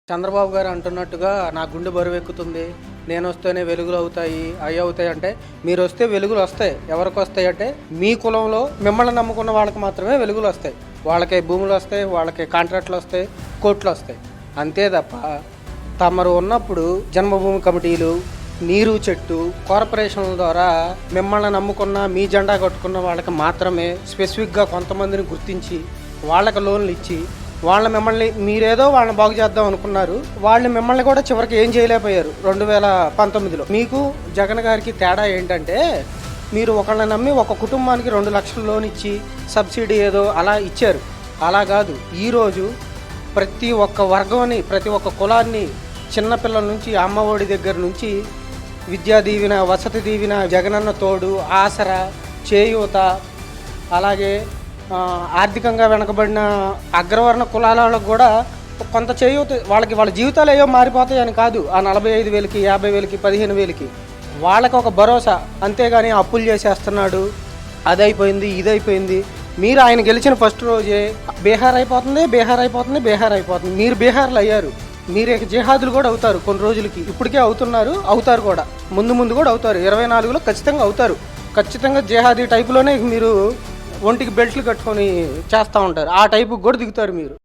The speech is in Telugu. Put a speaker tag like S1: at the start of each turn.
S1: చంద్రబాబు గారు అంటున్నట్టుగా నా గుండె బరువెక్కుతుంది, నేనొస్తేనే వెలుగులు అవుతాయి, అవి అవుతాయి అంటే మీరు వస్తే వెలుగులు వస్తాయి. ఎవరికి వస్తాయి అంటే మీ కులంలో మిమ్మల్ని నమ్ముకున్న వాళ్ళకి మాత్రమే వెలుగులు వస్తాయి. వాళ్ళకి భూములు వస్తాయి, వాళ్ళకి కాంట్రాక్ట్లు వస్తాయి, కోట్లు వస్తాయి. అంతే తప్ప తమరు ఉన్నప్పుడు జన్మభూమి కమిటీలు, నీరు చెట్టు, కార్పొరేషన్ల ద్వారా మిమ్మల్ని నమ్ముకున్న మీ జెండా కట్టుకున్న వాళ్ళకి మాత్రమే స్పెసిఫిక్గా కొంతమందిని గుర్తించి వాళ్ళకి లోన్లు ఇచ్చి మిమ్మల్ని మీరేదో వాళ్ళని బాగు చేద్దాం అనుకున్నారు. వాళ్ళు మిమ్మల్ని కూడా చివరికి ఏం చేయలేకపోయారు 2019లో. మీకు జగన్ గారికి తేడా ఏంటంటే మీరు ఒకళ్ళని నమ్మి ఒక కుటుంబానికి 2 లక్షల లోన్ ఇచ్చి సబ్సిడీ ఏదో అలా ఇచ్చారు. అలా కాదు, ఈరోజు ప్రతి ఒక్క వర్గాన్ని, ప్రతి ఒక్క కులాన్ని, చిన్నపిల్లల నుంచి అమ్మఒడి దగ్గర నుంచి విద్యా దీవెన, వసతి దీవెన, జగనన్న తోడు, ఆసరా, చేయూత, అలాగే ఆర్థికంగా వెనకబడిన అగ్రవర్ణ కులాల వాళ్ళకు కూడా కొంత చేయూత, వాళ్ళ జీవితాలు ఏవో మారిపోతాయని కాదు. ఆ 45,000కి, 50,000కి, 15,000కి వాళ్ళకి ఒక భరోసా. అంతేగాని అప్పులు చేసేస్తున్నాడు, అదైపోయింది, ఇదైపోయింది. మీరు ఆయన గెలిచిన ఫస్ట్ రోజే బీహార్ అయిపోతుంది, మీరు బీహార్లో అయ్యారు. మీరు జిహాదులు కూడా అవుతారు కొన్ని రోజులకి. ఇప్పటికే అవుతారు కూడా, ముందు కూడా అవుతారు. 24లో ఖచ్చితంగా అవుతారు. ఖచ్చితంగా జిహాదీ టైపులోనే మీరు ఒంటికి బెల్ట్లు కట్టుకొని చేస్తూ ఉంటారు. ఆ టైపుకి కూడా దిగుతారు మీరు.